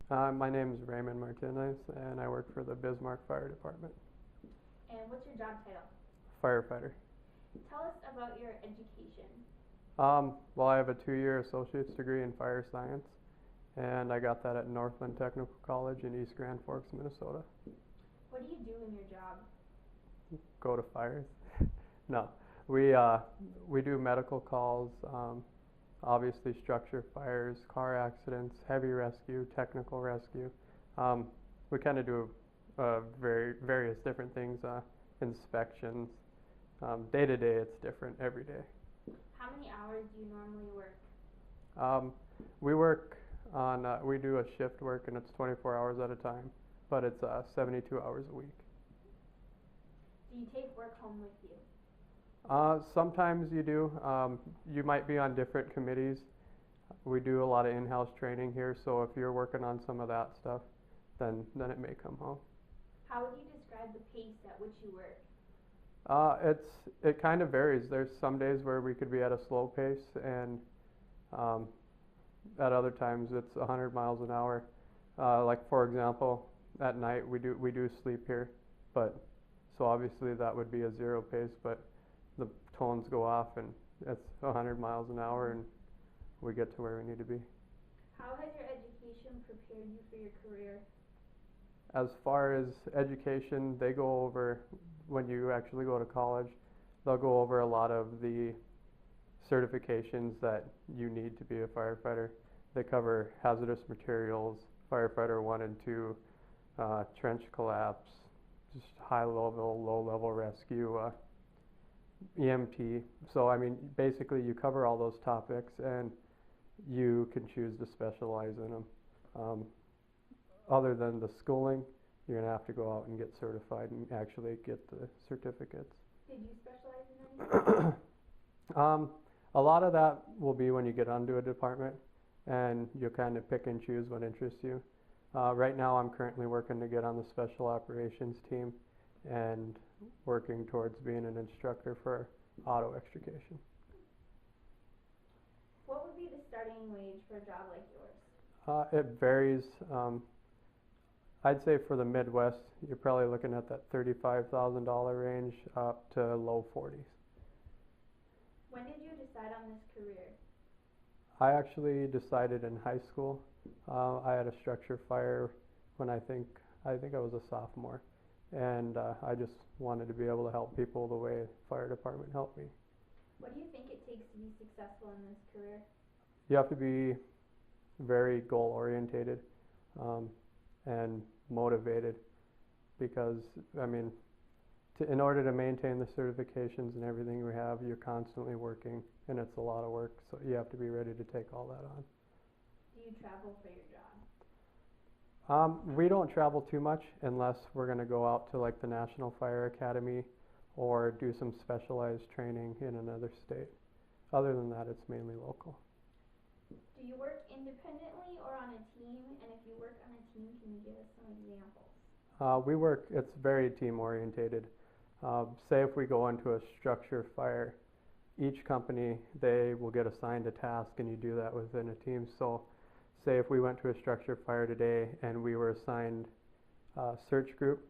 My name is Ray Martinez, and I work for the Bismarck Fire Department. And what's your job title? Firefighter. Tell us about your education. Well, I have a 2-year associate's degree in fire science, and I got that at Northland Technical College in East Grand Forks, Minnesota. What do you do in your job? Go to fires. No, we do medical calls, obviously structure fires, car accidents, heavy rescue, technical rescue. We kind of do various different things, inspections. Day to day, it's different every day. How many hours do you normally work? We work we do a shift work, and it's 24 hours at a time, but it's 72 hours a week. Do you take work home with you? Sometimes you do. You might be on different committees. We do a lot of in-house training here, so if you're working on some of that stuff, then it may come home. How would you describe the pace at which you work? It kind of varies. There's some days where we could be at a slow pace, and at other times it's 100 miles an hour. Like for example, at night we do sleep here, but so obviously that would be a zero pace, but the tones go off and it's 100 miles an hour, and we get to where we need to be. How has your education prepared you for your career? As far as education, they go over, when you actually go to college, they'll go over a lot of the certifications that you need to be a firefighter. They cover hazardous materials, firefighter 1 and 2, trench collapse, just high level, low level rescue, EMT. So I mean, basically you cover all those topics, and you can choose to specialize in them. Other than the schooling, you're gonna have to go out and get certified and actually get the certificates. Did you specialize in anything? A lot of that will be when you get onto a department, and you'll kind of pick and choose what interests you. Right now I'm currently working to get on the special operations team and working towards being an instructor for auto extrication. What would be the starting wage for a job like yours? It varies. I'd say for the Midwest, you're probably looking at that $35,000 range up to low 40s. When did you decide on this career? I actually decided in high school. I had a structure fire when I think I was a sophomore, and I just wanted to be able to help people the way the fire department helped me. What do you think it takes to be successful in this career? You have to be very goal orientated and motivated, because I mean, in order to maintain the certifications and everything we have, you're constantly working, and it's a lot of work, so you have to be ready to take all that on. Do you travel for your job? We don't travel too much unless we're going to go out to like the National Fire Academy or do some specialized training in another state. Other than that, it's mainly local. Do you work independently or on a team? And if you work on a team, can you give us some examples? It's very team orientated. Say if we go into a structure fire, each company, they will get assigned a task, and you do that within a team. So say if we went to a structure fire today and we were assigned a search group,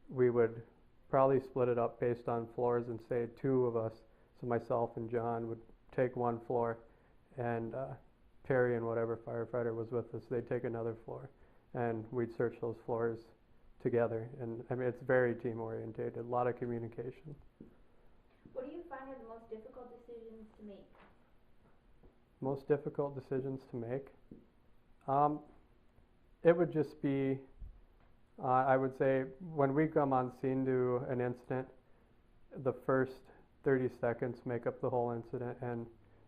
we would probably split it up based on floors, and say 2 of us, so myself and John, would take one floor, and Perry and whatever firefighter was with us, they'd take another floor, and we'd search those floors together. And I mean, it's very team orientated, a lot of communication. What do you find are the most difficult decisions to make? Most difficult decisions to make? It would just be, I would say, when we come on scene to an incident, the first 30 seconds make up the whole incident, and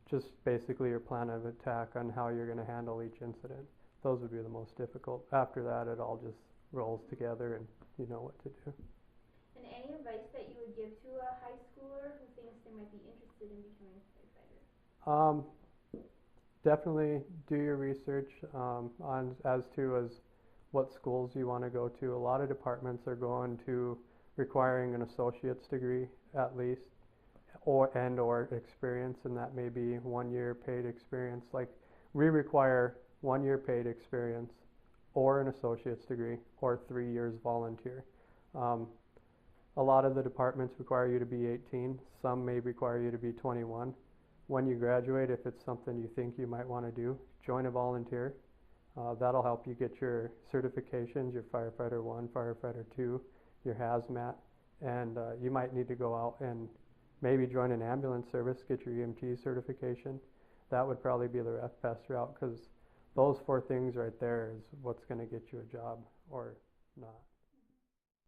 just basically your plan of attack on how you're going to handle each incident. Those would be the most difficult. After that, it all just rolls together, and you know what to do. And any advice that you would give to a high schooler who thinks they might be interested in becoming a firefighter? Definitely do your research on as what schools you want to go to. A lot of departments are going to requiring an associate's degree at least, or experience, and that may be 1 year paid experience. Like we require 1 year paid experience or an associate's degree, or 3 years volunteer. Um, a lot of the departments require you to be 18. Some may require you to be 21. When you graduate, if it's something you think you might want to do, join a volunteer. That'll help you get your certifications, your firefighter 1, firefighter 2, your hazmat, and you might need to go out and maybe join an ambulance service, get your EMT certification. That would probably be the best route, because those 4 things right there is what's going to get you a job or not.